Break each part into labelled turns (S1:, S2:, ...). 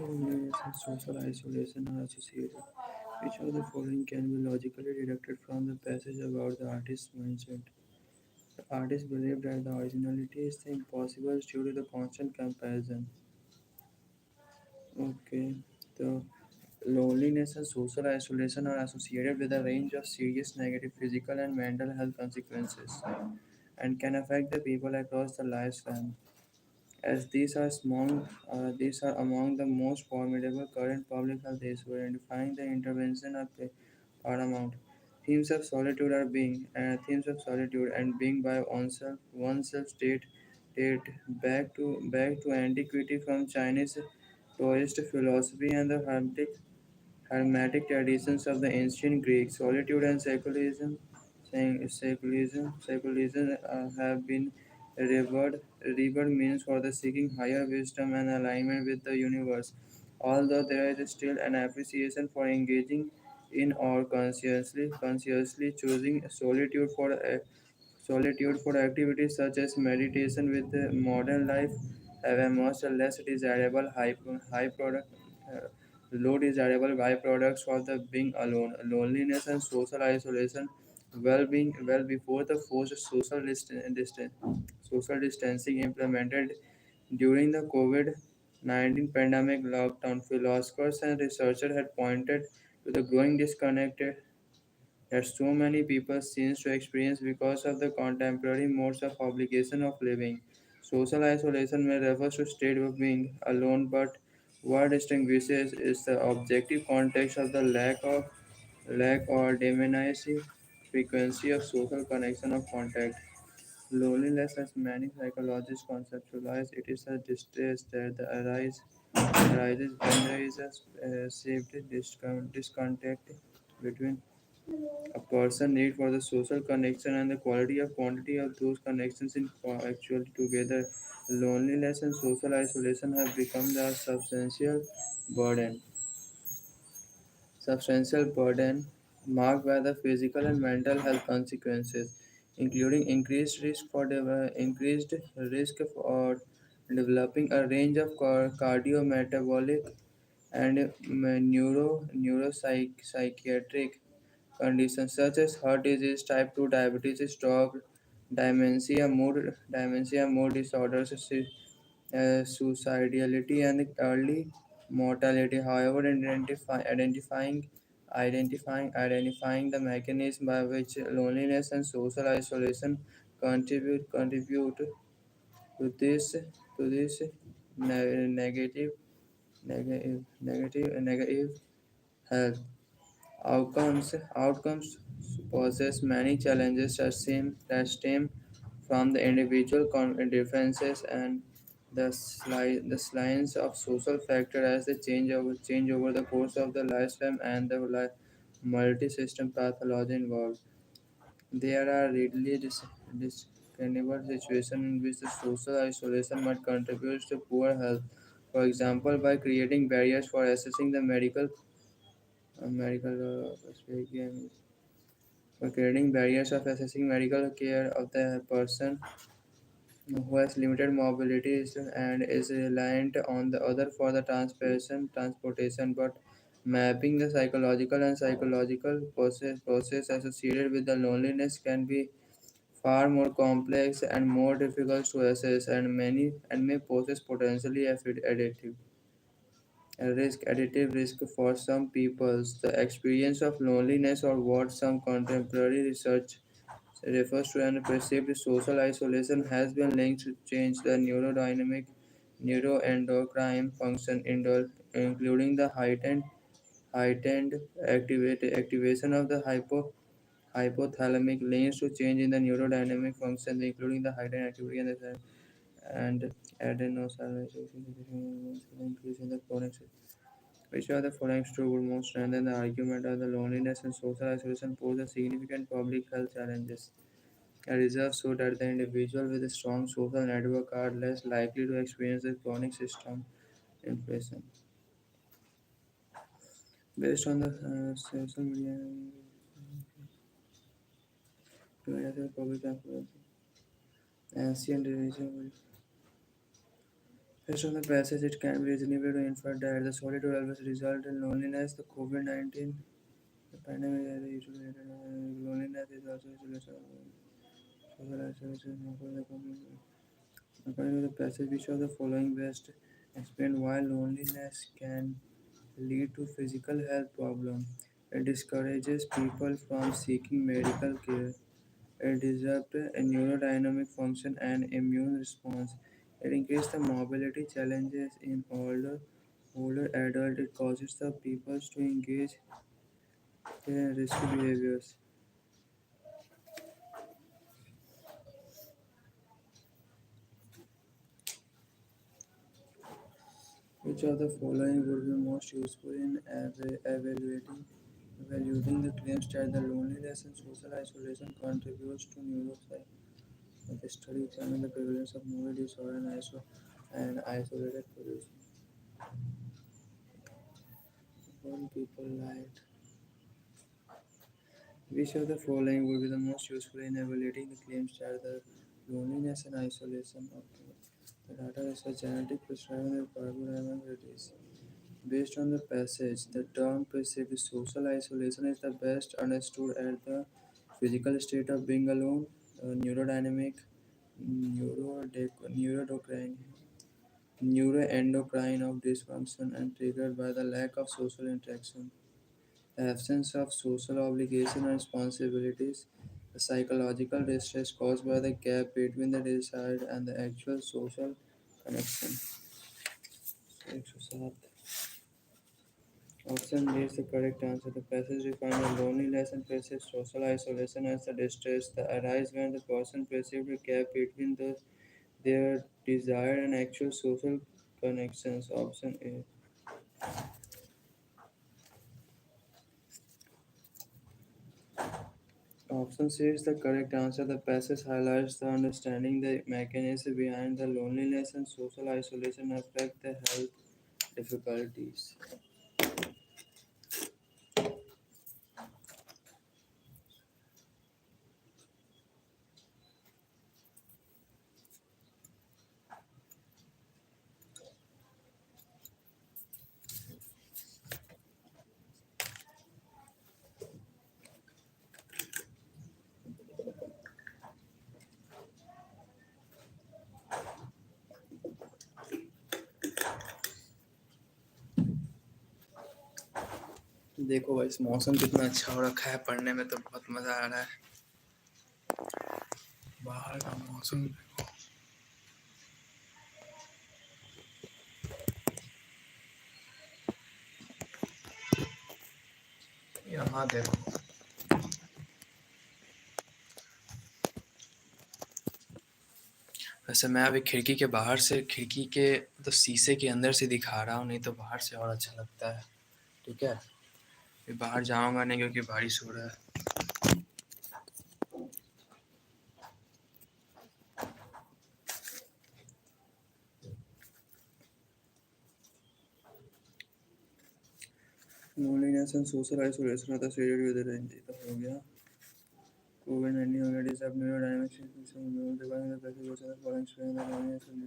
S1: Loneliness and social isolation are associated. Which of the following can be logically deducted from the passage about the artist's mindset? The artist believed that the originality is impossible due to the constant comparison. Okay, the loneliness and social isolation are associated with a range of serious negative physical and mental health consequences and can affect the people across the lifespan. As these are among the most formidable current public health issues, identifying the intervention of paramount. Themes of solitude and being by oneself date back to antiquity from Chinese Taoist philosophy and the hermetic traditions of the ancient Greeks. Solitude and secularism have been revered means for the seeking higher wisdom and alignment with the universe. Although there is still an appreciation for engaging in or consciously choosing solitude for activities such as meditation with the modern life have emerged as less desirable high product low desirable byproducts for the being alone, loneliness and social isolation, well-being well before the forced social distancing implemented during the COVID-19 pandemic lockdown. Philosophers and researchers had pointed to the growing disconnect that so many people seem to experience because of the contemporary modes of obligation of living. Social isolation may refer to state of being alone, but what distinguishes is the objective context of the lack or diminished frequency of social connection of contact. Loneliness, as many psychologists conceptualize it, is a distress that arises when there is a perceived discontact between a person need for the social connection and the quantity of those connections in actually together. Loneliness and social isolation have become the burden substantial burden marked by the physical and mental health consequences, including increased risk for developing a range of cardiometabolic and neuropsychiatric conditions such as heart disease, type 2 diabetes, stroke, mood disorders, suicidality, and early mortality. However, identifying the mechanism by which loneliness and social isolation contribute to this negative health outcomes possess many challenges that stem from the individual differences and the science of social factor as they change over the course of the lifetime and the multi-system pathology involved. There are readily discernible situations in which the social isolation might contribute to poor health. For example, by creating barriers for accessing the medical for creating barriers of accessing medical care of the person who has limited mobility and is reliant on the other for the transportation, but mapping the psychological process associated with the loneliness can be far more complex and more difficult to assess and may poses potentially additive risk for some peoples. The experience of loneliness, or what some contemporary research refers to as perceived social isolation, has been linked to change the neuroendocrine function, including the heightened activation of the hypothalamic links to change in the neurodynamic functions, including the heightened activity and adenosylation increase in the chronic. Which of the following true would most strengthen the argument that the loneliness and social isolation pose a significant public health challenges? A research showed that the individual with a strong social network are less likely to experience the chronic system inflation. Based on the social media, public influence, ancient religion Based on the passage, it can be reasonable to infer that the solitude always results in loneliness. The COVID-19 the pandemic has isolated loneliness is also isolation. Social isolation of the community. According to the passage, we show the following best explain why loneliness can lead to physical health problems. It discourages people from seeking medical care. It disrupts a neurodynamic function and immune response. It increases the mobility challenges in older adults. It causes the people to engage in risky behaviors. Which of the following would be most useful in evaluating the claims that the loneliness and social isolation contributes to neuropsych? The study examined the prevalence of mood disorder and isolated position. When people lied. Which of the following would be the most useful in evaluating the claims that the loneliness and isolation of the data is a genetic prescribing the carbohydrates? Based on the passage, the term perceived social isolation is the best understood as the physical state of being alone, neurodynamic, neuroendocrine, neuroendocrine of dysfunction and triggered by the lack of social interaction, the absence of social obligation and responsibilities, the psychological distress caused by the gap between the desired and the actual social connection. Option D is the correct answer. The passage defines the loneliness and perceived social isolation as the distress that arises when the person perceives a gap between their desired and actual social connections. Option A. Option C is the correct answer. The passage highlights the understanding the mechanism behind the loneliness and social isolation affect the health difficulties. देखो भाई इस मौसम कितना अच्छा हो रखा है पढ़ने में तो बहुत मजा आ रहा है बाहर का मौसम यहाँ देखो वैसे मैं अभी खिड़की के बाहर से खिड़की के मतलब शीशे के अंदर से दिखा रहा हूँ नहीं तो बाहर से और अच्छा लगता है ठीक है फिर बाहर जाऊंगा नहीं क्योंकि बारिश हो रहा है loneliness and social isolation are the serious with the range तो हो गया COVID-19 हो गया डिसअप न्यूरोडायनेमिक्स the basic was the following explain the loneliness and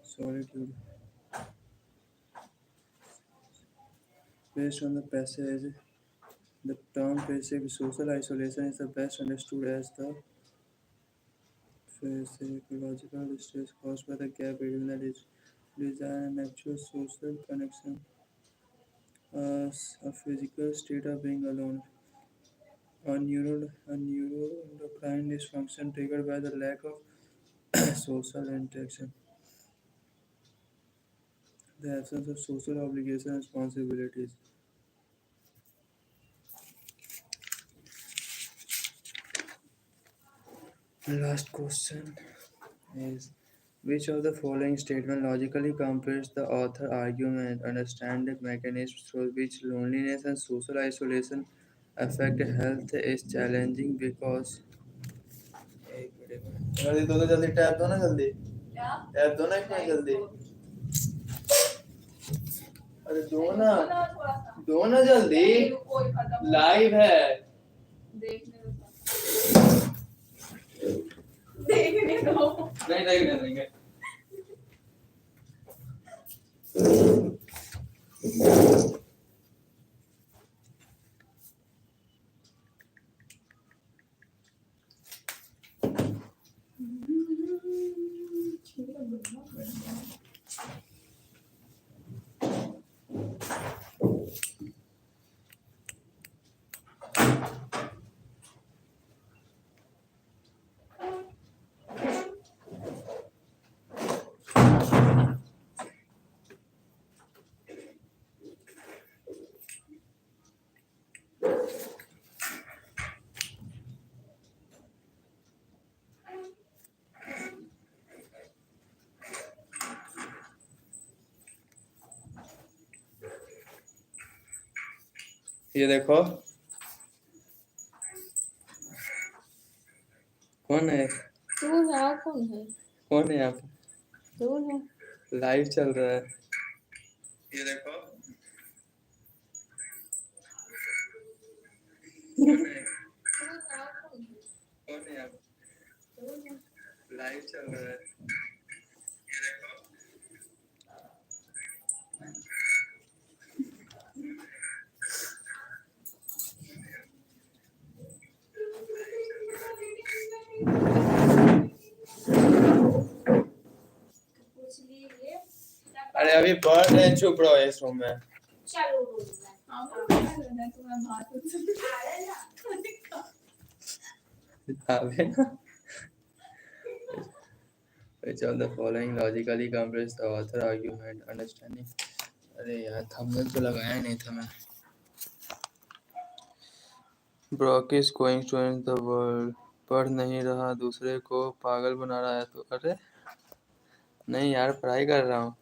S1: solitude based on the passage the term basic social isolation is the best understood as the psychological distress caused by the gap between the desire and actual social connection a physical state of being alone. A neuroendocrine dysfunction triggered by the lack of social interaction, the absence of social obligation and responsibilities. The last question is which of the following statement logically completes the author argument? Understand the mechanisms through which loneliness and social isolation affect health is challenging because एक minute जल्दी दो जल्दी tap दो ना जल्दी tap दो ना एक मिनट जल्दी अरे दो ना जल्दी लाइव है देखने दो नहीं देखने देंगे ये देखो। कौन है?
S2: तू है और कौन है?
S1: कौन है यहाँ पे?
S2: तू है।
S1: लाइव चल रहा है। ये देखो। कौन है? कौन है यहाँ पे? लाइव चल रहा है। ये देखो। अरे अभी पढ़ रहे, चुप रहो इस रूम में। अबे ना, which of the following logically completes the author argument understanding? अरे यार थंबनेल तो लगाया नहीं था मैं। Brock is going to end the world. पढ़ नहीं रहा, दूसरे को पागल बना रहा है तो। अरे नहीं यार, पढ़ाई कर रहा हूँ।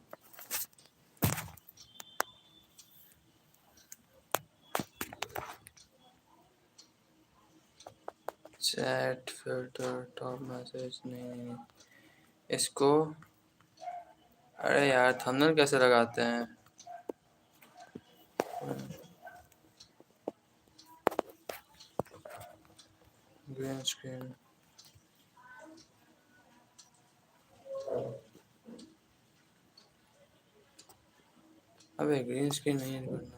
S1: चैट फिल्टर टॉप मैसेज नहीं। इसको अरे यार थंबनेल कैसे लगाते हैं? Green screen. अबे ग्रीन स्क्रीन नहीं करना हमको।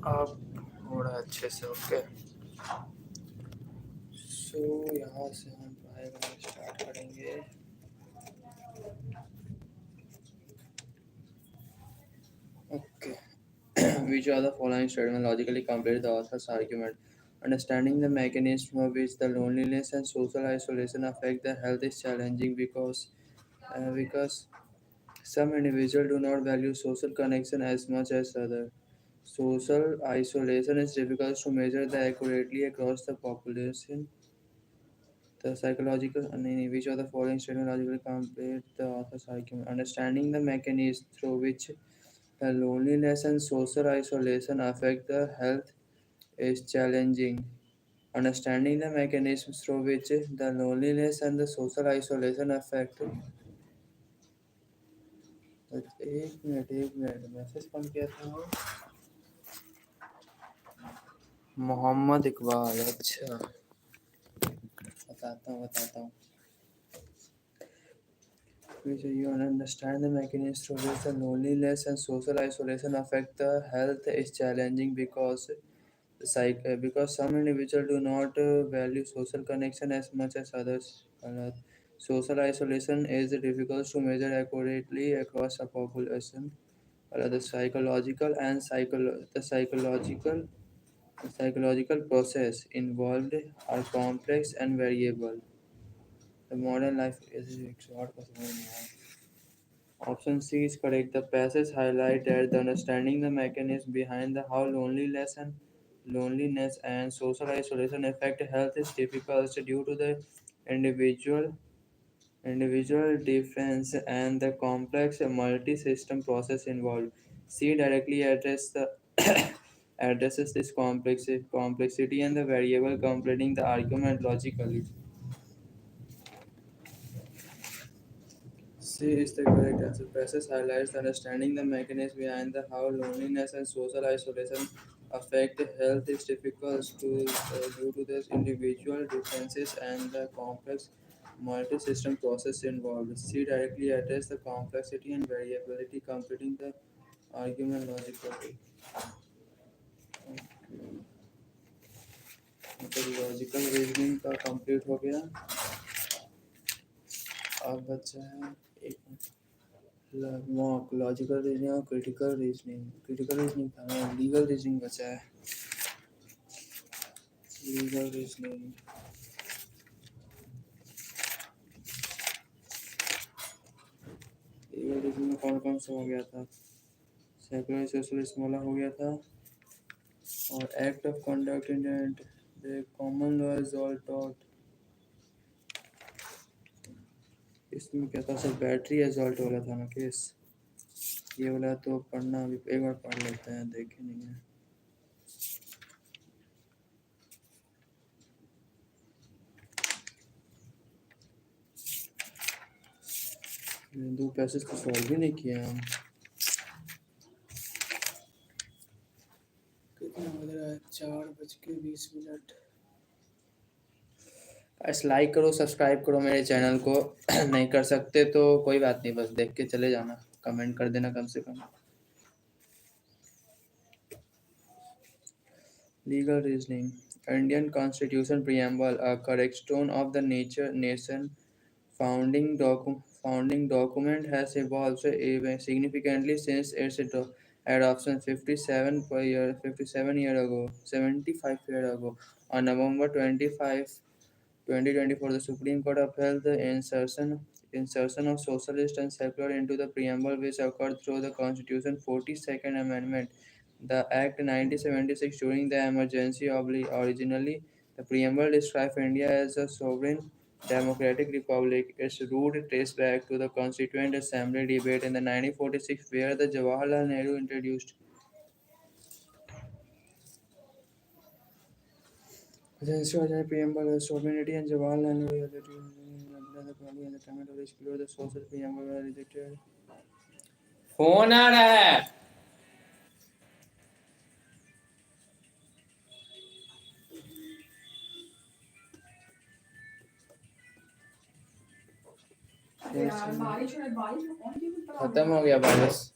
S1: अब हो रहा है अच्छे से। ओके, सो यहाँ से हम पढ़ाई करना स्टार्ट करेंगे। Okay, which are the following statement logically complete the author's argument? Understanding the mechanism of which the loneliness and social isolation affect the health is challenging because some individuals do not value social connection as much as others. Social isolation is difficult to measure the accurately across the population. The psychological which of the following statement logically complete the author's argument? Understanding the mechanism through which the loneliness and social isolation affect the health is challenging. Understanding the mechanisms through which the loneliness and the social isolation affect। एक minute message कौन किया था वो? मोहम्मद इकबाल। अच्छा, बताता हूँ। Which you understand the mechanisms through which the loneliness and social isolation affect the health is challenging because some individuals do not value social connection as much as others. Social isolation is difficult to measure accurately across a population. The psychological and psychological process involved are complex and variable. The modern life is short. Option C is correct. The passage highlight that the understanding the mechanism behind the how loneliness and social isolation affect health is difficult due to the individual individual difference and the complex multi-system process involved. C directly addresses this complexity and the variable completing the argument logically. C is the correct answer. Passes highlights understanding the mechanism behind the how loneliness and social isolation affect health is difficult due to the individual differences and the complex multi-system process involved. C directly addresses the complexity and variability, completing the argument logically. मतलब logical reasoning का complete हो गया। अब बचा है एक mock logical reasoning और critical reasoning था, लीगल रीजनिंग बचा है। लीगल रीजनिंग लीगल रीजनिंग में कौन कौन सा हो गया था? सेकुलर सोशलिस्ट वाला हो गया था, और act of conduct in the common law is all taught. इसमें क्या था, सर बैटरी एजॉल्ट वाला था ना केस। ये वाला तो पढ़ना अभी एक बार पढ़ लेते हैं, देखे नहीं है। दो पैसेज तो सॉल्व भी नहीं किए हम। कितना बज रहा है? 4:20। बस लाइक करो, सब्सक्राइब करो मेरे चैनल को। नहीं कर सकते तो कोई बात नहीं, बस देख के चले जाना, कमेंट कर देना कम से कम। Legal reasoning. Indian constitution preamble a cornerstone of the nation founding document has evolved significantly since its adoption 57 year ago 75 year ago. On November 2024, the Supreme Court upheld the insertion of socialist and secular into the preamble, which occurred through the Constitution's 42nd Amendment. The Act 1976 during the emergency originally, the preamble described India as a sovereign democratic republic. Its root traced back to the Constituent Assembly debate in the 1946, where the Jawaharlal Nehru introduced the Constitutional preamble of sovereignty, and Jawaharlal Nehru the party and the climate of exclude the social preamble were rejected. Phone आ रहा है। खत्म हो गया बारिश।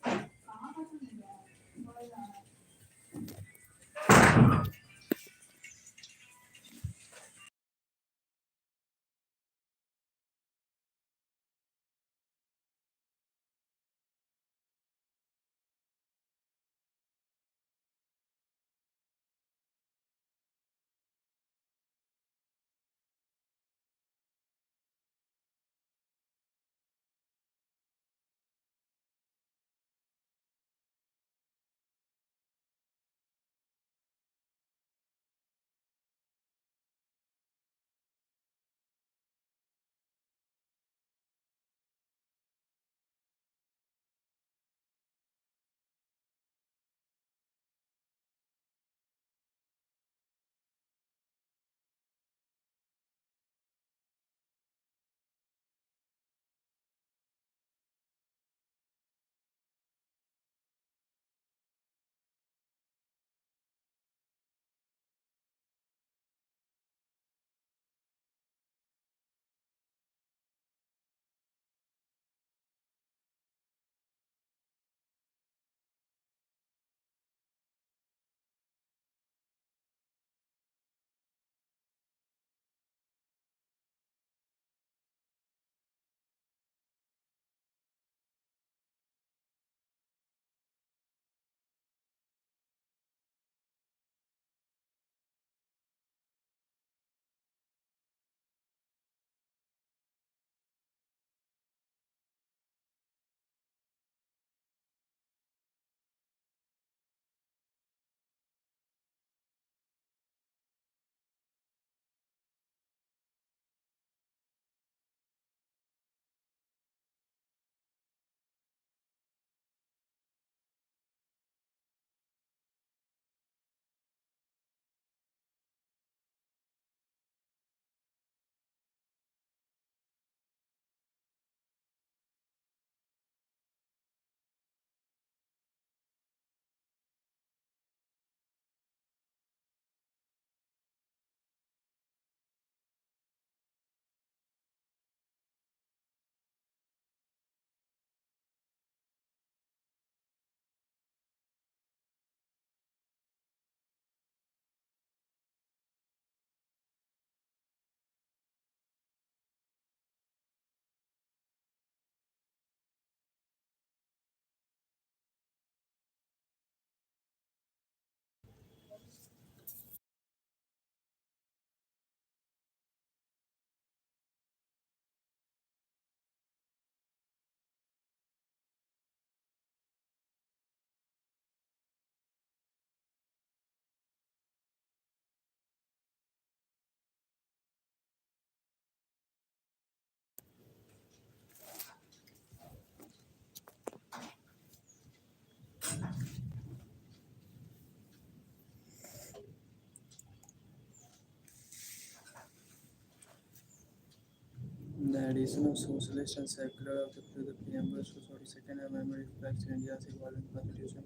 S1: addition of socialist and secular of the preamble to 42nd Amendment reflects India's evolving constitution.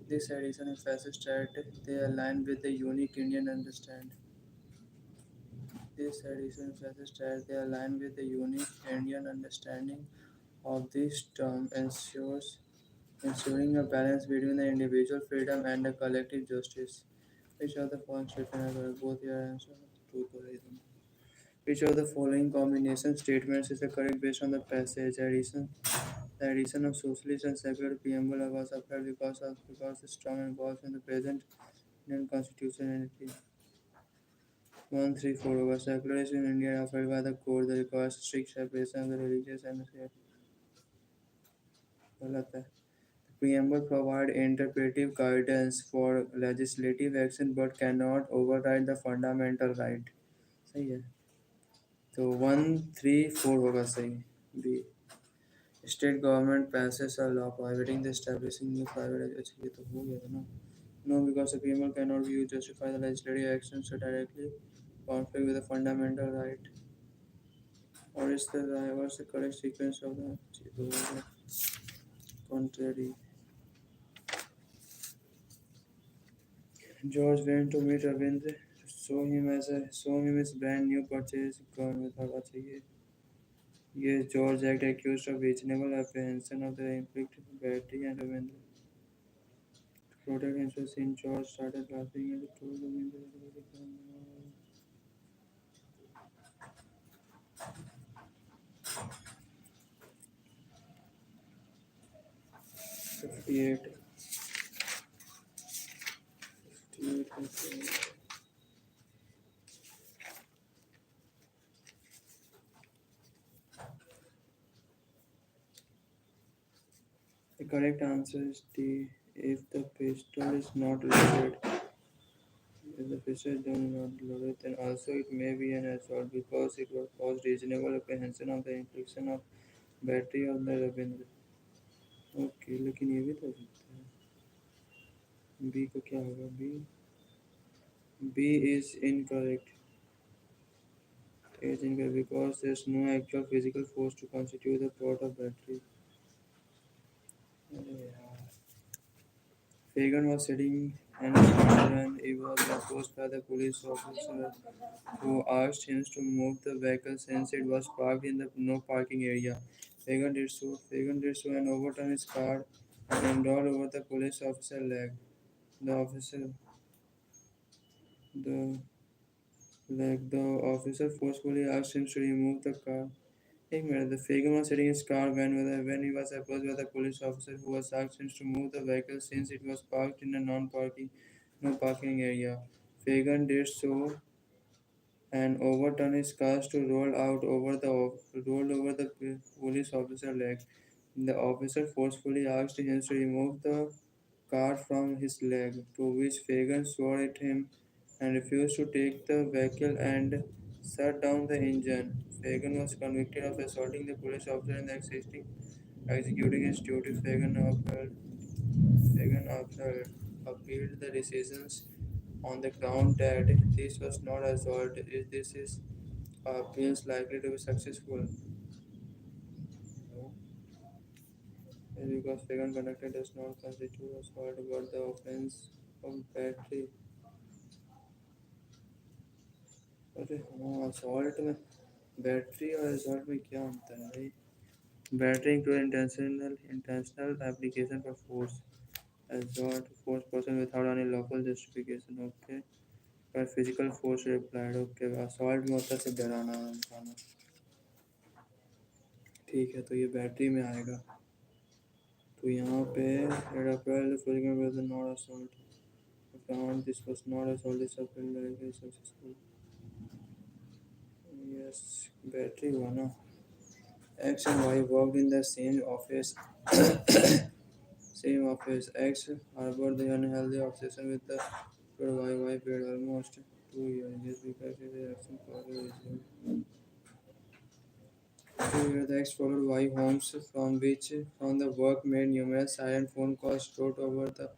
S1: This addition emphasizes that they align with the unique Indian understand. This addition emphasizes that they align with the unique Indian understanding of this term ensuring a balance between the individual freedom and the collective justice. Which of the following statements are both your answer truth or reason? Which of the following combination statements is the correct based on the passage? The addition of socialist and secular preamble was applied because the term involves in the present Indian constitution. 134 over secularism in India offered by the court that requires strict separation of the religious and the state. गलत है. The preamble provides interpretive guidance for legislative action but cannot override the fundamental right. सही है. तो 134 होगा सही. B. State government passes a law prohibiting the establishing new private. अच्छा ये तो हो गया था ना. No, because the preamble cannot be used to justify the legislative action so directly conflict with the fundamental right. What's the correct sequence of the contrary? George went to meet Ravindra, show him his brand new purchase gun with her चाहिए. Yes, George Act accused of reasonable apprehension of the inflicted battery and Ravindra. To protect himself, since George started laughing and told Ravindra that he can 58, 58. The correct answer is D. If the pistol is not loaded, if the pistol is not loaded, then also it may be an assault because it will cause reasonable apprehension of the infliction of battery on the Ravindra. Okay लेकिन ये भी तो हो सकता है. B का क्या होगा? B B is incorrect. Is incorrect because there is no actual physical force to constitute the plot of battery. अरे यार. Fagan was sitting in his car when he was approached by the police officer who asked him to move the vehicle since it was parked in the no parking area. Fagan did so and overturned his car and rolled over the police officer's leg. The officer the the officer forcefully asked him to remove the car. एक minute, the Fagan was sitting in his car when he was approached by the police officer who was asked him to move the vehicle since it was parked in a no parking area. Fagan did so and overturned his car to roll over the police officer's leg. The officer forcefully asked him to remove the car from his leg, to which Fagan swore at him and refused to take the vehicle and shut down the engine. Fagan was convicted of assaulting the police officer and executing his duty. Appealed the decisions on the ground that this was not assault. Is this is appeals likely to be successful? No. Because Fagan conducted does not constitute assault, but the offense of battery. अरे हाँ assault में battery और assault में क्या अंतर है भाई? Battery include intentional application for force. Assault force person without any lawful justification. Okay. पर physical force applied. Okay. Assault में होता है सिर्फ डराना इंसान. ठीक है तो ये बैटरी में आएगा. तो यहाँ पे it applied the physical was not assault. Found this was not assault. This appeal directly successful. Yes, battery हुआ ना. X and Y worked in the same office. Same office. X harbored the unhealthy obsession with the Y paid almost 2 years. This because his action followed. 2 years, the X followed Y homes from the work made numerous silent phone calls, wrote over the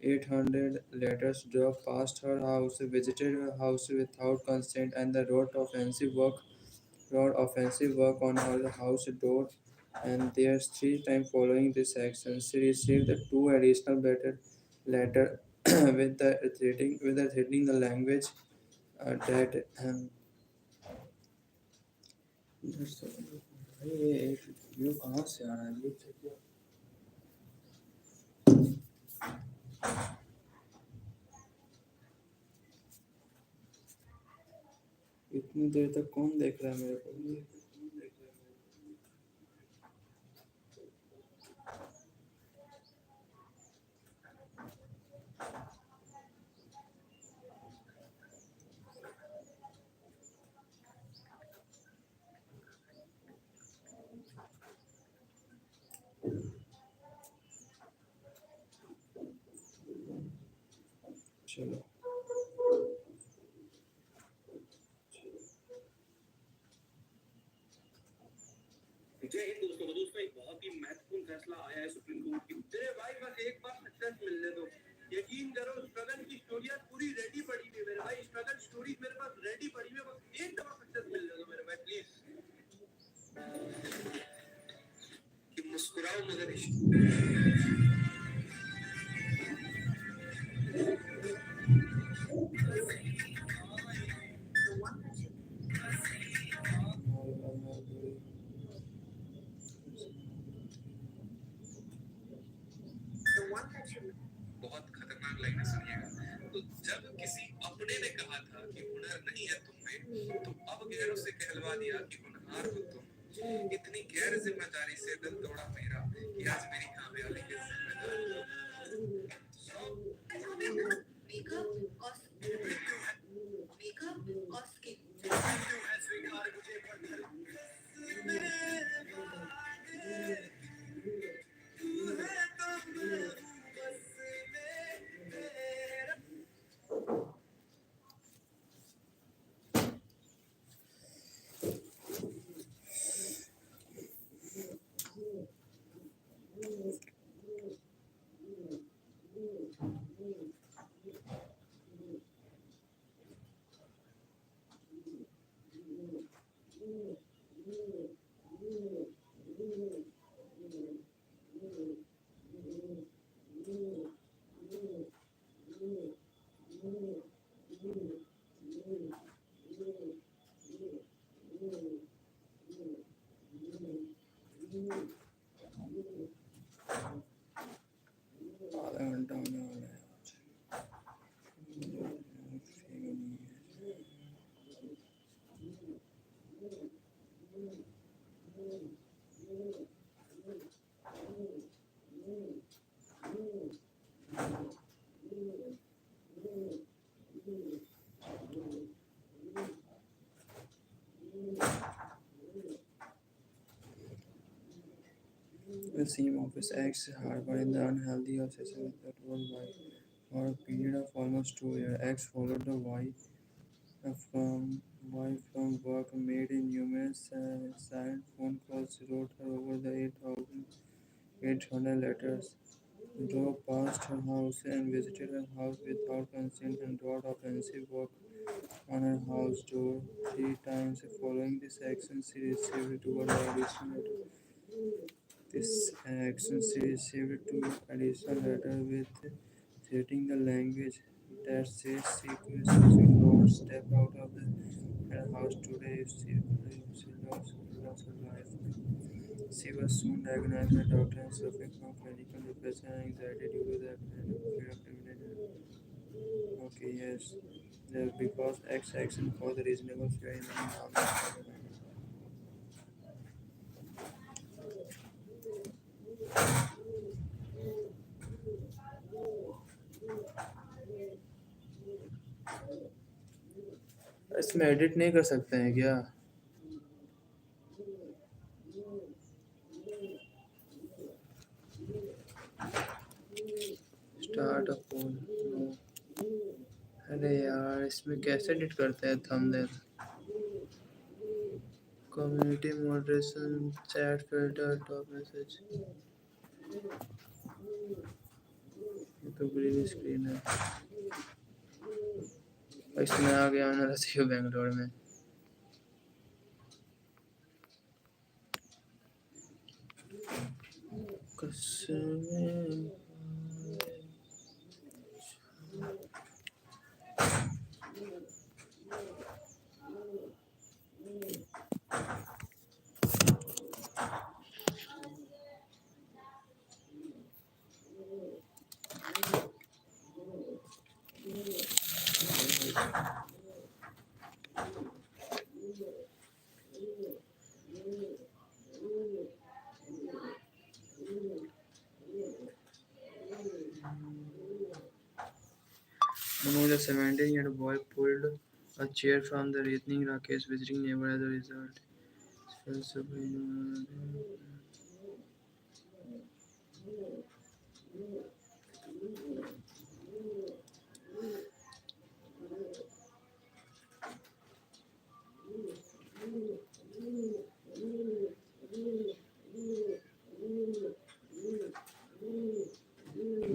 S1: 800 letters, drove past her house, visited her house without consent, and the wrote offensive work wrote offensive work on her house door, and there's three times following this action, she received the two additional better letter with the threatening the language that भाई ये एक view कहाँ से आ रहा है ये देखिए इतनी देर तक कौन देख रहा है मेरे को चलो
S3: जय हिंद दोस्तों। दोस्तों एक बहुत ही महत्वपूर्ण फैसला आया है सुप्रीम कोर्ट की। तेरे भाई बस एक बार सक्सेस मिलने दो। यकीन करो स्ट्रगल की स्टोरियां पूरी रेडी पड़ी हुई है मेरे भाई। स्ट्रगल स्टोरी मेरे पास रेडी पड़ी हुई है, बस एक दफा सक्सेस मिलने दो मेरे भाई प्लीज। कि मुस्कुराओ मगर बहुत खतरनाक लाइन सुनिएगा। तो जब किसी अपने ने कहा था कि हुनर नहीं है तुम में, तो अब गैरों से कहलवा दिया कि होनहार हो तुम। इतनी गैर जिम्मेदारी से दिल तोड़ा मेरा कि आज मेरी कामयाबी की जिम्मेदारी। मेकअप और मेकअप और स्किन
S1: आधा घंटा होने वाला है The same office acts harbor in the unhealthy obsession with the role by for a period of almost 2 years. X followed the wife from work, made in numerous silent phone calls, wrote her over the 8,800 letters, drove past her house and visited her house without consent, and wrote offensive work on her house door. Three times following this action, she received two additional letters. This action she received two additional letters with threatening the language that says she will not step out of her house today if she lost her life. She was soon diagnosed by doctor and suffering from clinical depression and anxiety due to the apparent fear of imminent. Okay, yes. Because X action caused reasonable fear in the environment. इसमें edit नहीं कर सकते हैं क्या? Start a poll. No. अरे यार इसमें कैसे एडिट करते हैं thumbnail? Community moderation, chat filter, top message. ये तो ग्रीन स्क्रीन है। इसमें आ गया ना रसियो बेंगलोर में। Manoj, a 17-year-old boy, pulled a chair from the writhing Rakesh visiting neighbor as a result. Fell suffering.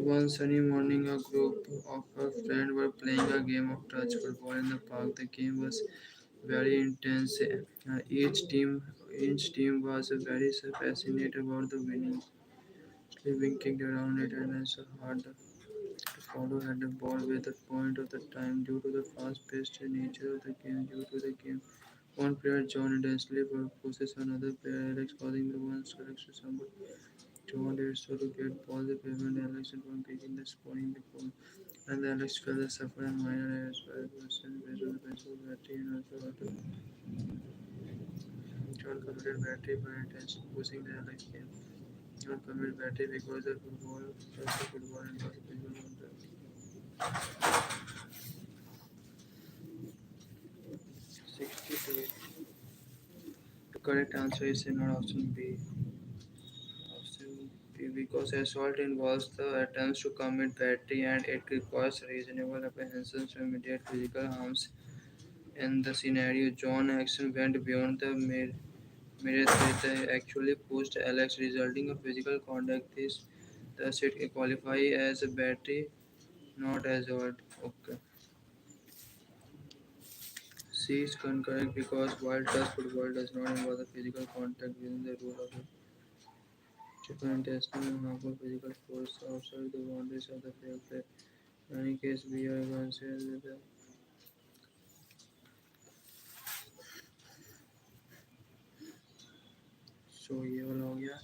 S1: One sunny morning, a group of her friends were playing a game of touch football in the park. The game was very intense. Each team was very passionate about the winning. Sleeping kicked around it and as hard to follow had the ball with the point of the time due to the fast-paced nature of the game. Due to the game, one player John intensely pushes another player Alex, causing the one Alex to stumble. John did so to get ball the pavement Alex from kicking the scoring the goal. And the Alex fell the suffer and minor as well as based on the pencil battery and also water. John committed battery by intention pushing the Alex game. John committed battery because the football just the football and not the physical contact. 62. The correct answer is not option B. Option B because assault involves the attempts to commit battery and it requires reasonable apprehension to immediate physical harms. In the scenario, John action went beyond the merit with actually pushed Alex, resulting in physical contact. This thus it qualify as a battery, not assault. Okay. C is correct because while touch football does not involve the physical contact within the rule of Japan intentional and harmful physical force outside the boundaries of the fair play. In any case, we are considered the so ये वाला हो गया.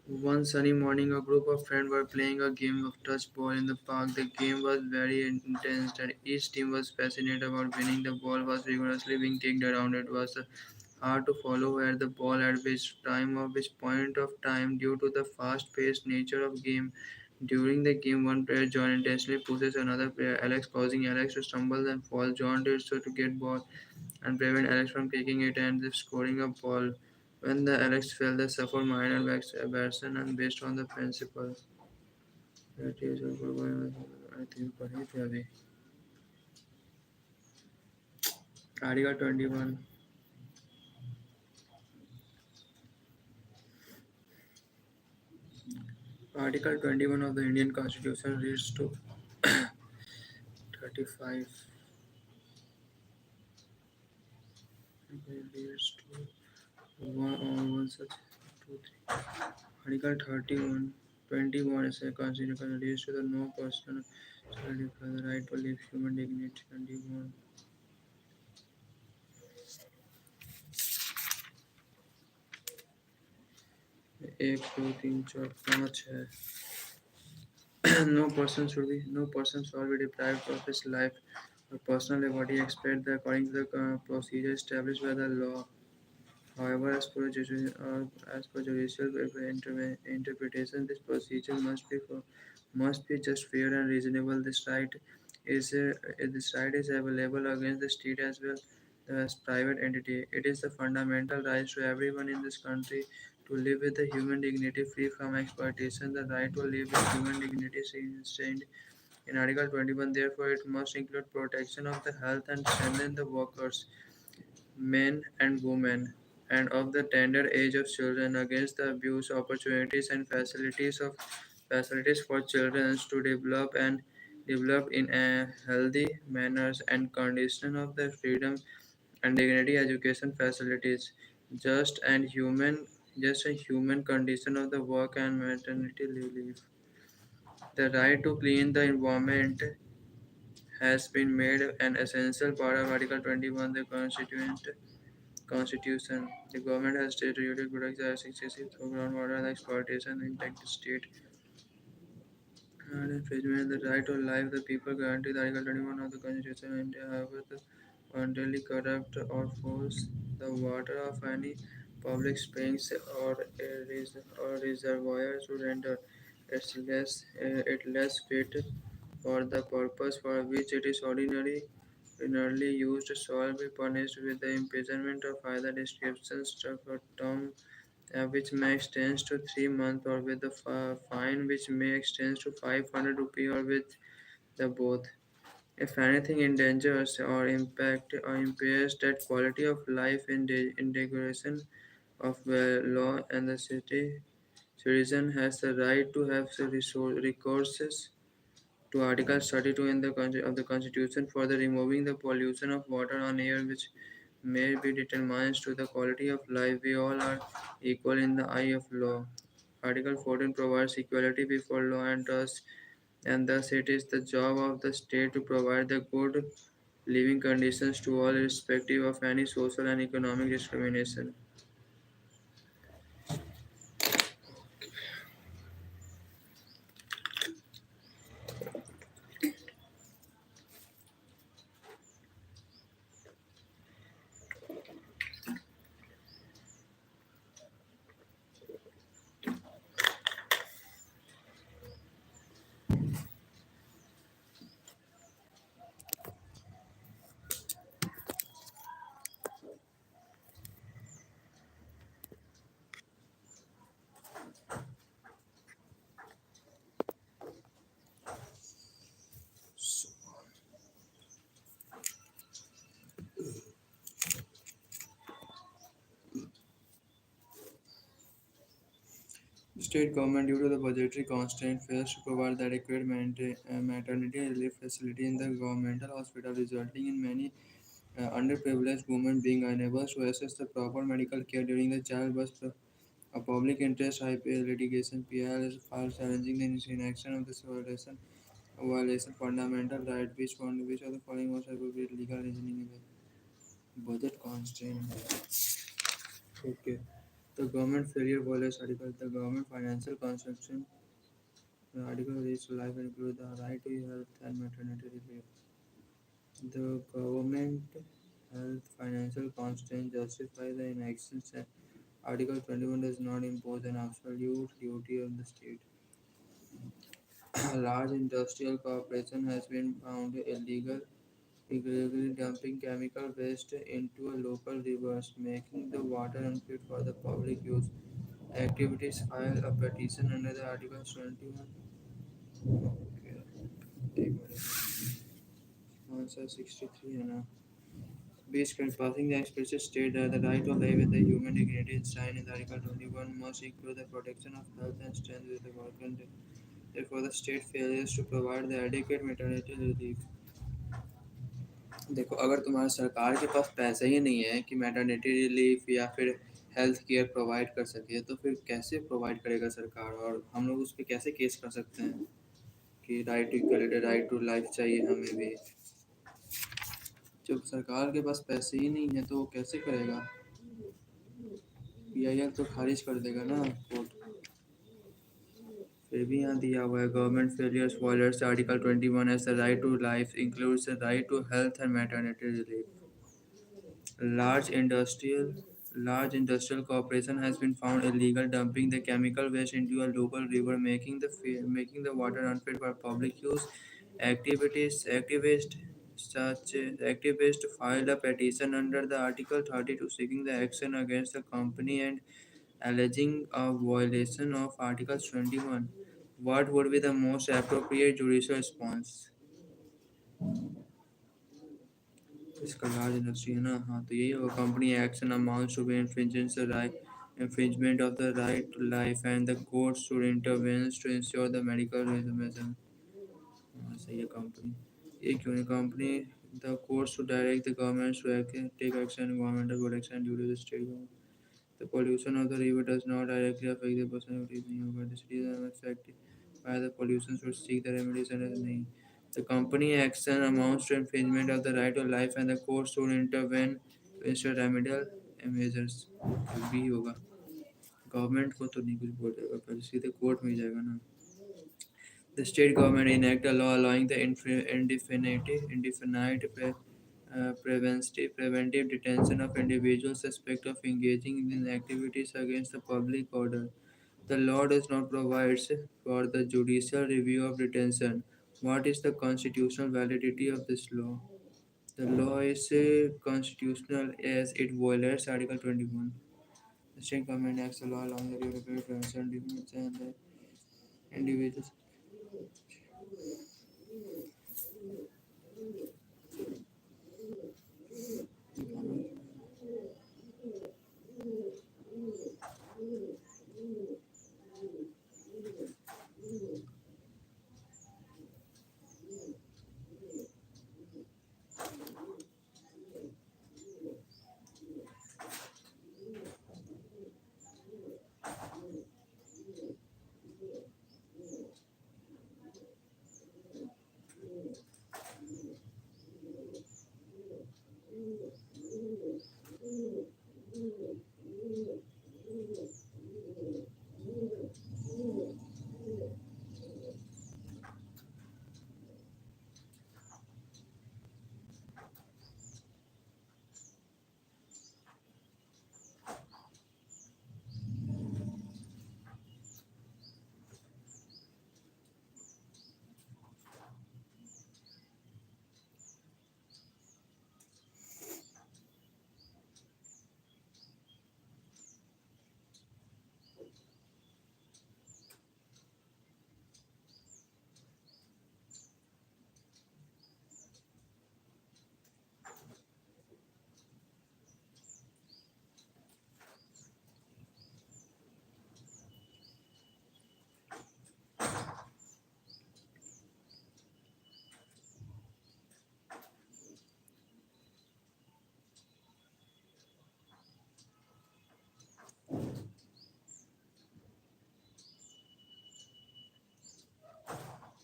S1: One sunny morning, a group of friends were playing a game of touch ball in the park. The game was very intense, and each team was passionate about winning. The ball was vigorously being kicked around. It was hard to follow where the ball at which point of time due to the fast-paced nature of game. During the game, one player John intentionally pushes another player Alex, causing Alex to stumble and fall. John did so to get ball and prevent Alex from kicking it and scoring a ball. When the Alex fell, they suffered minor abrasion and based on the principle. That is, I think पढ़े थे अभी. Article 21. Article 21 of the Indian Constitution reads to 35. Reads to one such two three. Article 31. 21 is a constitution reads to the no person shall deprive the right to live human dignity. 21. एक दो तीन चार पाँच है. No person shall be deprived of his life or personal liberty except according to the procedure established by the law. However, as per judicial interpretation, this procedure must be just fair and reasonable. This right is available against the state as well as private entity. It is the fundamental right to everyone in this country to live with the human dignity free from exploitation. The right to live with human dignity is enshrined in Article 21. Therefore, it must include protection of the health and strengthen the workers men and women, and of the tender age of children against the abuse, opportunities, and facilities for children to develop in a healthy manners and condition of the freedom and dignity education facilities, just and human just a human condition of the work and maternity leave. The right to clean the environment has been made an essential part of Article 21 of the Constitution. The government has stated duty products as excessive through groundwater and exploitation impact the state and infringement the right to life. The people guaranteed Article 21 of the Constitution of India. However, the voluntarily corrupt or force the water of any public springs or reservoirs to render it less fit for the purpose for which it is ordinarily used shall be punished with the imprisonment of either descriptions of a term which may extend to 3 months or with the fine which may extend to 500 rupee or with the both. If anything endangers or impact or impairs that quality of life in in degradation of law and the citizen has the right to have the recourses to Article 32 in of the Constitution for the removing the pollution of water on air which may be determined to the quality of life. We all are equal in the eye of law. Article 14 provides equality before law and thus it is the job of the state to provide the good living conditions to all irrespective of any social and economic discrimination. State government, due to the budgetary constraint, fails to provide the adequate maternity relief facility in the governmental hospital, resulting in many underprivileged women being unable to access the proper medical care during the childbirth. A public interest IPL litigation PL is filed challenging the inaction of this violation fundamental right. Which of the following most appropriate legal reasoning in the budget constraint? Okay. The government failure violates article. The government financial construction the article reads life include the right to health and maternity relief. The government health financial constraint justify the inaction. Article 21 does not impose an absolute duty on the state. A large industrial corporation has been found illegally dumping chemical waste into a local rivers, making the water unfit for the public use. Activities file a petition under the Article 21. Okay. Answer 63 है ना. Basically, passing the explicit state that the right to life with the human dignity enshrined in Article 21 must include the protection of health and strength with the worker. Therefore, the state failures to provide the adequate maternity relief. देखो अगर तुम्हारा सरकार के पास पैसे ही नहीं है कि maternity relief या फिर हेल्थ केयर प्रोवाइड कर सके तो फिर कैसे प्रोवाइड करेगा सरकार और हम लोग उस पर कैसे केस कर सकते हैं कि right to equality right to life चाहिए हमें भी जब सरकार के पास पैसे ही नहीं है तो वो कैसे करेगा पीआईएल तो खारिज कर देगा ना कोर्ट फिर भी यहाँ दिया हुआ है government failures violates article 21 as the right to life includes the right to health and maternity relief large industrial large industrial corporation has been found illegal dumping the chemical waste into a local river making the water unfit for public use activists such activists filed a petition under the article 32 seeking the action against the company and alleging a violation of article 21 what would be the most appropriate judicial response इसका large industry है ना हाँ तो यही होगा company action amounts to be infringement of the right to life and the court should intervene to ensure the medical resumption हाँ सही है कंपनी ये क्यों नहीं company the court should direct the government to take action environmental protection due to the state government The pollution of the river does not directly affect the person who lives nearby. The citizens affected by the pollution should seek the remedies and नहीं. The company action amounts to infringement of the right of life and the court should intervene to ensure remedial measures. कुछ भी होगा government को तो नहीं कुछ बोलेगा पर सीधे कोर्ट में ही जाएगा ना. The state government enacted a law allowing the preventive detention of individuals suspected of engaging in activities against the public order. The law does not provide for the judicial review of detention. What is the constitutional validity of this law? The law is constitutional as it violates Article 21. The state government acts a law allowing the European prevention detention and the individuals.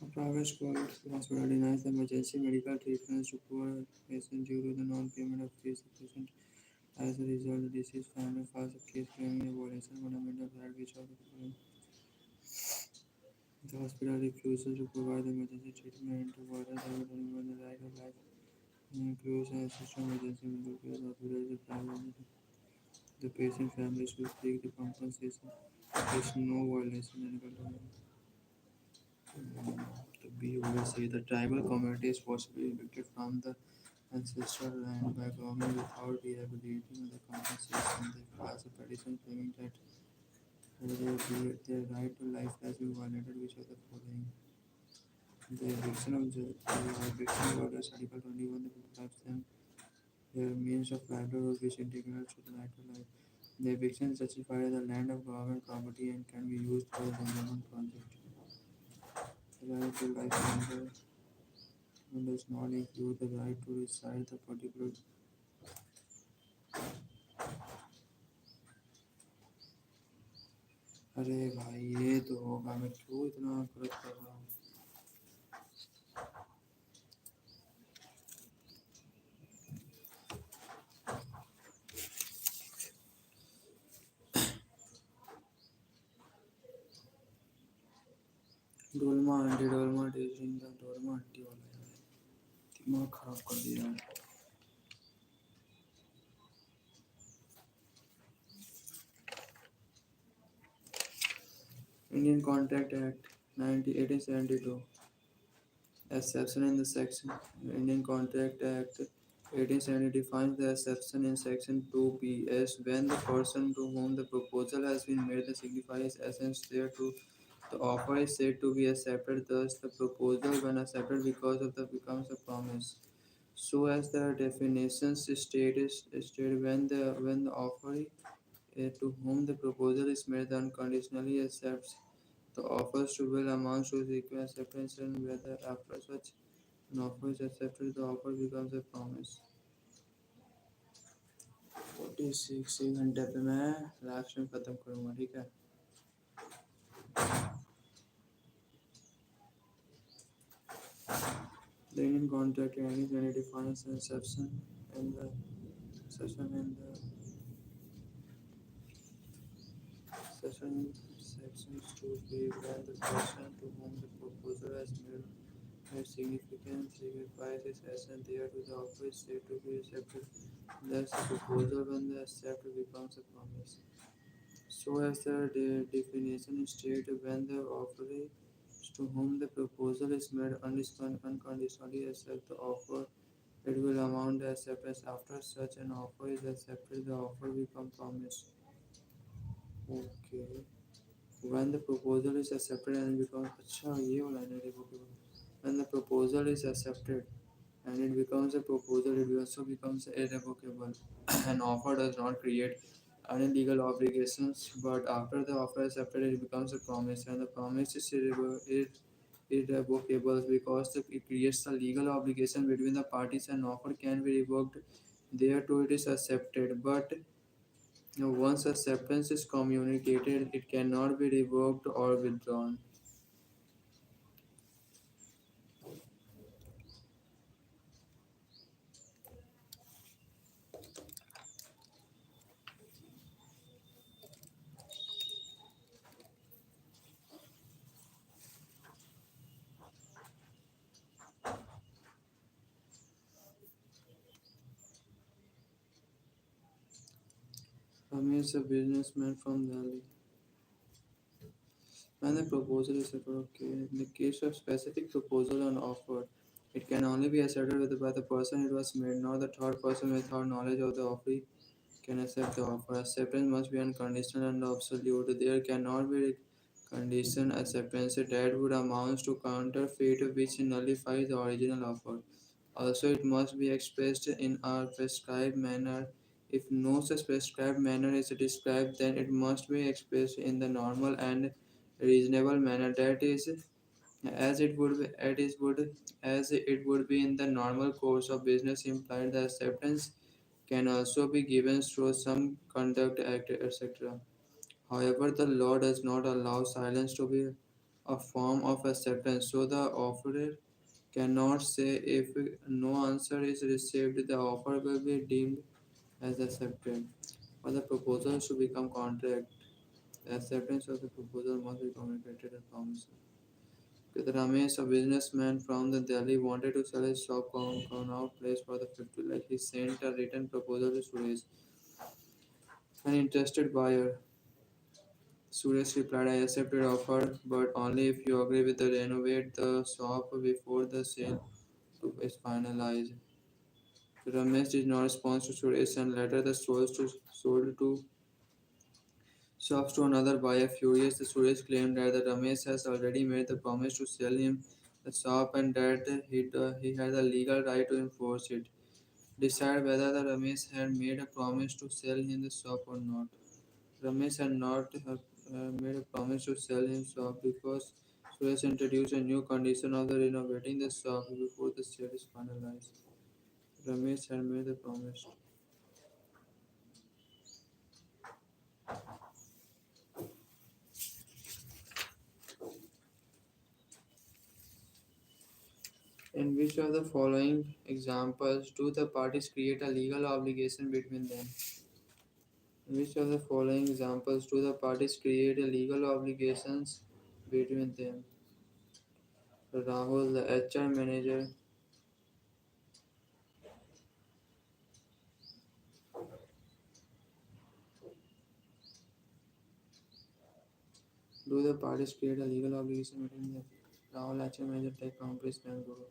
S1: A private school hospital denies emergency medical treatments to poor patients due to the non-payment of fees. The patient, as a result, the deceased family files a case claiming a violation of fundamental right which of the following. The hospital refuses to provide emergency treatment to violate the right of life. Includes an assistant emergency medical care. The hospital is a private entity. The patient family should seek the compensation. There is no violation in medical. The B will say the tribal community is forcibly evicted from the ancestral land by government without rehabilitating the compensation. They file a petition claiming that their right to life has been violated, which are the following. The eviction orders Article 21 that deprives them their means of livelihood which integral to the right to life. The eviction is justified as the land of government property and can be used for the development project. The right to life under does not include the right to reside the particular. अरे भाई ये तो होगा मैं क्यों इतना गलत कर रहा हूँ. Dolma aunty Dolma teaching the Dolma aunty वाला यार दिमाग खराब कर दिया है. Indian Contract Act 1872. Exception in the section. The Indian Contract Act 1870 defines the exception in section 2b as when the person to whom the proposal has been made the signifies essence thereto. The offer is said to be accepted, thus the proposal when accepted because of the becomes a promise. So as the definitions state is stated when the offer to whom the proposal is made unconditionally accepts the offers to will amounts to equal acceptance and whether after such an offer is accepted the offer becomes a promise. 46 घंटे पे मैं live stream खत्म करूँगा, ठीक है। The Indian contract any defines an exception in the session sections to be when the person to whom the proposal has made a significant sacrifice is essential there to the offer is said to be accepted. Thus, the proposal when the accept becomes a promise. So, as the definition states, when the offer to whom the proposal is made unconditionally accept the offer, it will amount the acceptance. After such an offer is accepted, the offer becomes promise. Okay. When the proposal is accepted and becomes अच्छा ये वाला है irrevocable. When the proposal is accepted and it becomes a proposal, it also becomes irrevocable. An offer does not create any legal obligations, but after the offer is accepted, it becomes a promise, and the promise is irrevocable because it creates a legal obligation between the parties. An offer can be revoked thereto it is accepted, but once acceptance is communicated, it cannot be revoked or withdrawn. Ramesh, a businessman from Delhi. When the proposal is accepted, okay, in the case of specific proposal on offer, it can only be accepted by the person it was made, not the third person without knowledge of the offer can accept the offer. Acceptance must be unconditional and absolute. There cannot be condition acceptance that would amount to counterfeit which nullifies the original offer. Also, it must be expressed in a prescribed manner. If no such prescribed manner is described, then it must be expressed in the normal and reasonable manner. That is, as it would be in the normal course of business. Implied the acceptance can also be given through some conduct act, etc. However, the law does not allow silence to be a form of acceptance, so the offerer cannot say if no answer is received, the offer will be deemed as accepted. For the proposal to become contract, the acceptance of the proposal must be communicated and promised. Ramesh, a businessman from the Delhi, wanted to sell his shop Connaught Place for the 50 lakh. He sent a written proposal to Suresh, an interested buyer. Suresh replied, I accept your offer, but only if you agree with the renovate the shop before the sale is finalized. Ramesh did not respond to Suresh and later the sold to shops to another buyer. Furious, the Suresh claimed that the Ramesh has already made the promise to sell him the shop and that he had the legal right to enforce it. Decide whether the Ramesh had made a promise to sell him the shop or not. Ramesh had not made a promise to sell him shop because Suresh introduced a new condition of the renovating the shop before the sale is finalized. Ramesh had made the promise. In which of the following examples do the parties create a legal obligation between them? In which of the following examples do the parties create a legal obligations between them? Rahul, the HR manager, do the parties create a legal obligation between them? Rahul, HR manager, take company's Bangalore.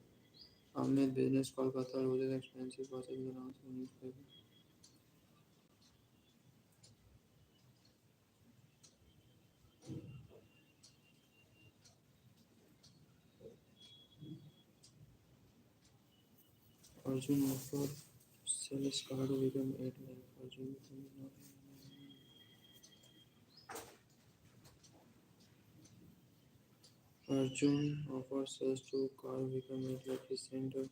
S1: Amit, business Kolkata, loses expensive process announced in newspaper. Arjun offer sell his car to become 8 lakh. Arjun offers us to car become 8 lakh. He sent a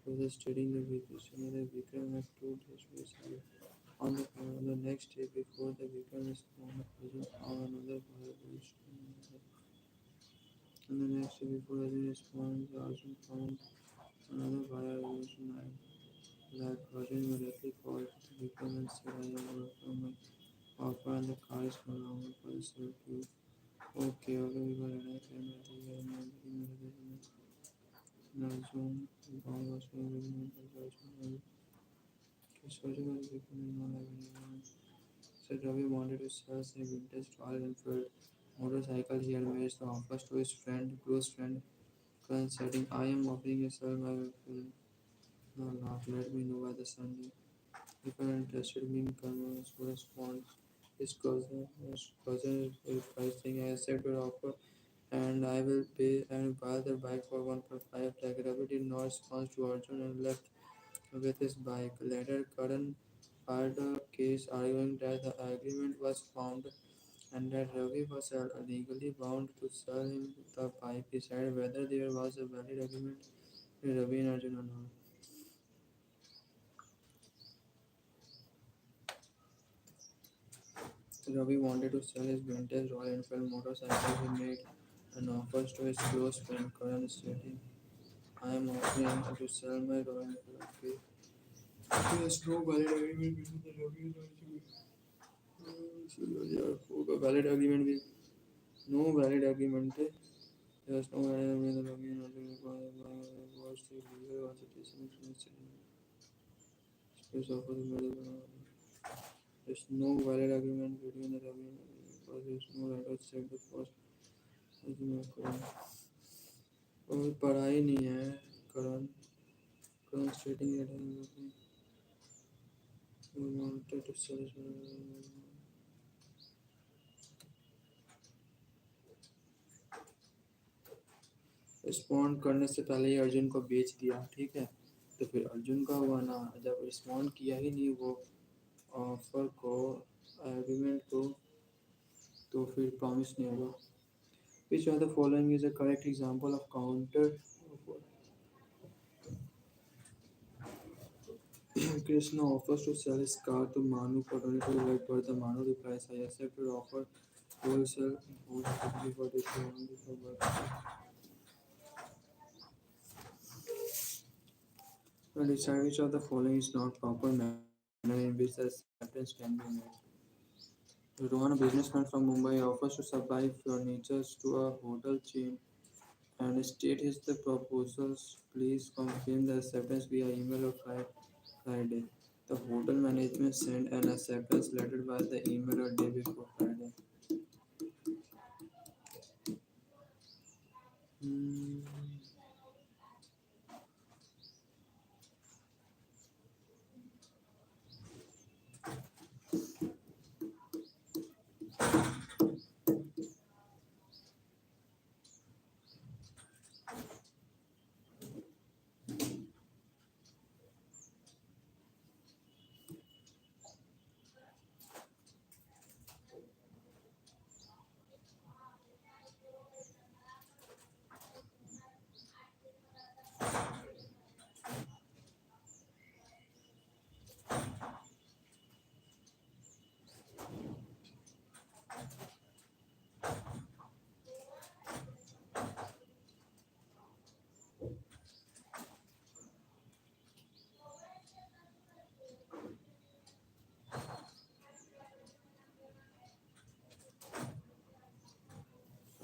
S1: was studying the vacation and Vikram had told his recently. On the next day before the weekend responded on another violation. On the next day before the response, Arjun found another violation that Arjun immediately called the victim and said, I am work from my offer and the car is no longer for the sale to you. Okay, we were at a camera and Arjun found was being with me and Arjun was becoming non available. So Ravi wanted to sell a vintage Royal Enfield motorcycle. He had made the offers to his close friend, Karan, saying, I am offering you sell my vehicle. No, not let me know by the Sunday. If you are interested in convenience to respond, his cousin replied saying, I accept your offer and I will pay and buy the bike for 1.5 lakh. Ravi did not respond to Arjun and left with his bike. Later, Karan filed a case arguing that the agreement was found and that Ravi was legally bound to sell him the bike. He said whether there was a valid agreement with Ravi and Arjun or not. Ravi wanted to sell his vintage Royal Enfield motorcycle. He made an offer to his close friend Karan stating, I am offering to sell my Royal Enfield. Okay. There is no valid agreement between the Ravi and Arjun. So there होगा valid agreement भी no valid agreement है. There was no valid agreement with the Ravi and Arjun was the legal consultation from the space of the medical. There's no valid agreement between the Ravi and Arjun because there's no right to set the cost. और पढ़ाई नहीं है Karan Karan stating that we wanted to sell respond करने से पहले ही अर्जुन को बेच दिया ठीक है तो फिर अर्जुन का हुआ ना जब रिस्पॉन्ड किया ही नहीं वो ऑफर को एग्रीमेंट को तो फिर प्रॉमिस नहीं होगा which of the following is a correct example of counter Krishna offers to sell his car to Manu for 22 lakh but the Manu replies I accept your offer wholesale for this only for work and decide which of the following is not proper manner in which the acceptance can be made. Rohan, a businessman from Mumbai, offers to supply furniture to a hotel chain and state his the proposals. Please confirm the acceptance via email or Friday. The hotel management sent an acceptance letter by the email a day before Friday. Hmm.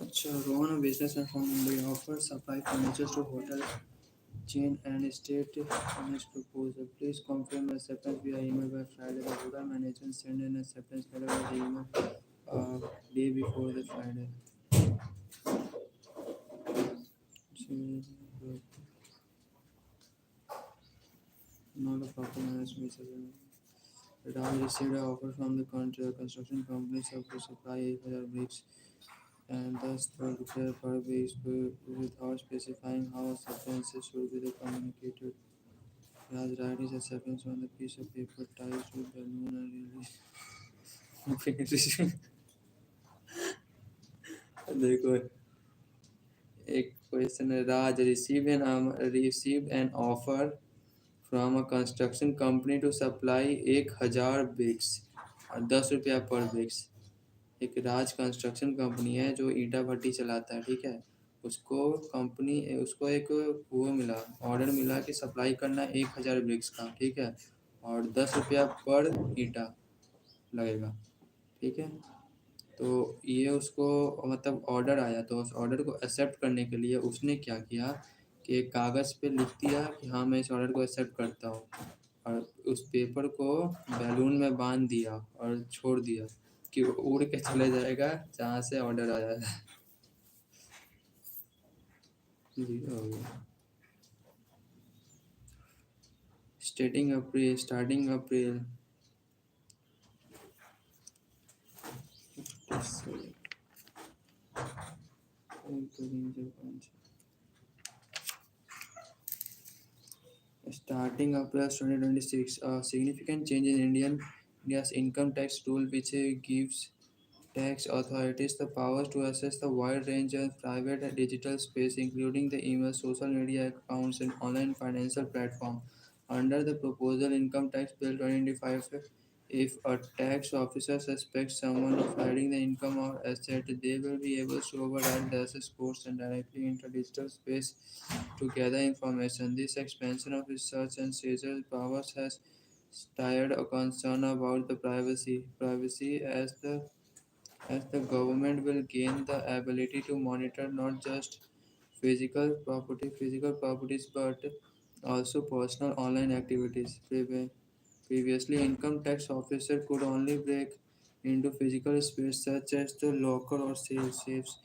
S1: अच्छा, Rohan, a businessman from Mumbai, offers supply furniture to hotel chain and state on his proposal. Please confirm acceptance via email by Friday. The hotel management send an acceptance letter by the email day before the Friday. Not a proper management. Ram received an offer from the construction company to supply 8,000 bricks and thus were declared for weeks without specifying how acceptances should be communicated. Raj write his acceptance on the piece of paper tied with balloon and release. देखो एक question है Raj received an offer from a construction company to supply 1,000 bricks, 10 रुपया पर BRICS. एक राज construction company है जो ईंटा भट्टी चलाता है, ठीक है। उसको एक वो मिला, ऑर्डर मिला कि सप्लाई करना 1,000 ब्रिक्स का, ठीक है, और 10 रुपया पर ईंटा लगेगा, ठीक है। तो ये उसको मतलब ऑर्डर आया, तो उस ऑर्डर को एक्सेप्ट करने के लिए उसने क्या किया कि एक कागज़ पे लिख दिया कि हाँ मैं इस ऑर्डर को एक्सेप्ट करता हूँ, और उस पेपर को बैलून में बांध दिया और छोड़ दिया कि वो उड़ के चले जाएगा जहाँ से ऑर्डर आया है। जीरो हो गया। Starting April Starting April 2026, a significant change in India's income tax rule, which gives tax authorities the powers to assess the wide range of private digital space, including the email, social media accounts, and online financial platforms. Under the proposal Income Tax Bill 2025, if a tax officer suspects someone of hiding the income or asset, they will be able to override the assess codes and directly enter digital space to gather information. This expansion of research and seizure powers has stirred a concern about the privacy as the government will gain the ability to monitor not just physical properties, but also personal online activities. Previously, income tax officer could only break into physical space such as the locker or safes.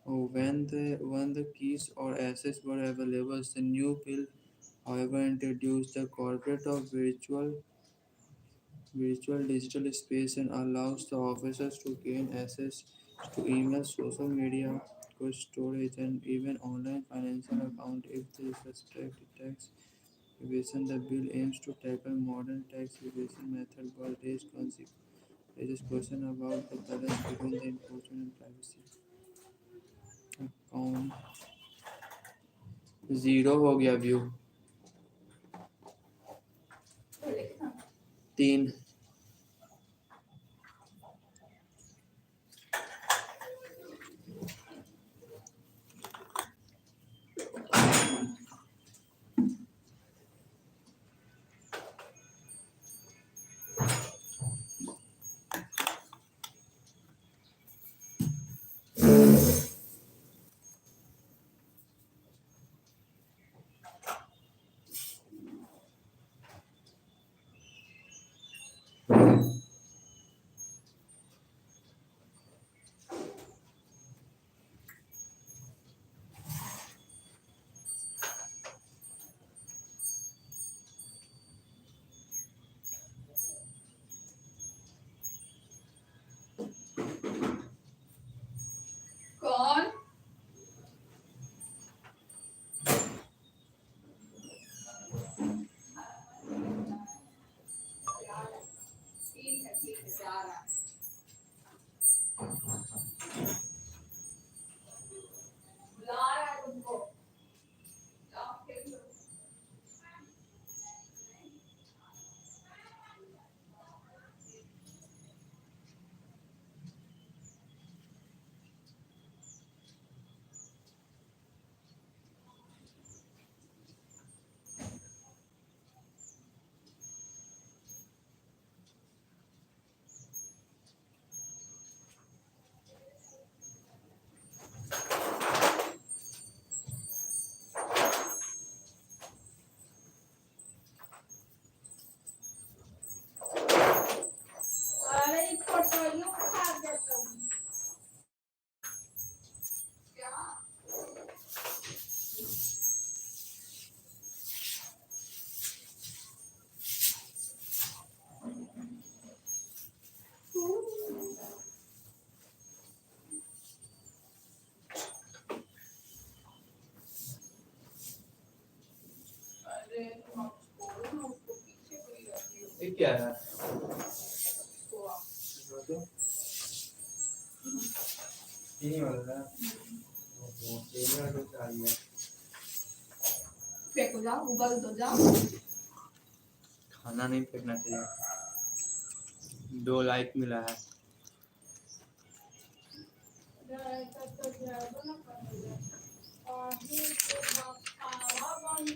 S1: When the keys or assets were available, the new bill, however, introduced the concept of virtual digital space and allows the officers to gain access to email, social media, good storage, and even online financial account if they suspect tax evasion. The bill aims to tackle modern tax evasion method but raises question about the balance between the enforcement and privacy. Account zero हो गया view. 3।
S2: कौन? ठीक है जा रहा है। बुला रहा है तुमको। जाओ खेल लो। अरे फोटो यूं खा देता हूँ। क्या? अरे तुम अब छोड़ो ना उसको पीछे कोई रहती हो।
S1: ये क्या है?
S2: उसको आप
S1: तो चीनी वाला है। वो चीनी वाला तो चाहिए।
S2: फेंको जाओ उबल दो जाओ।
S1: खाना नहीं फेंकना चाहिए। 2 लाइक मिला है।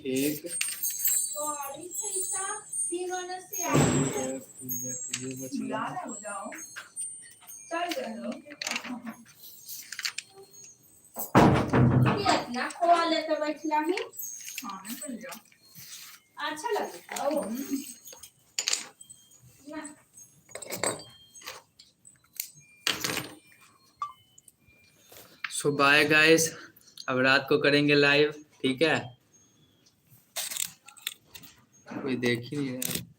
S1: एक
S2: इतना खोआ लेके बैठला ही खाने चल जाओ। अच्छा लगता है
S1: सो बाय गाइस, अब रात को करेंगे लाइव, ठीक है? कोई देख ही नहीं रहा है।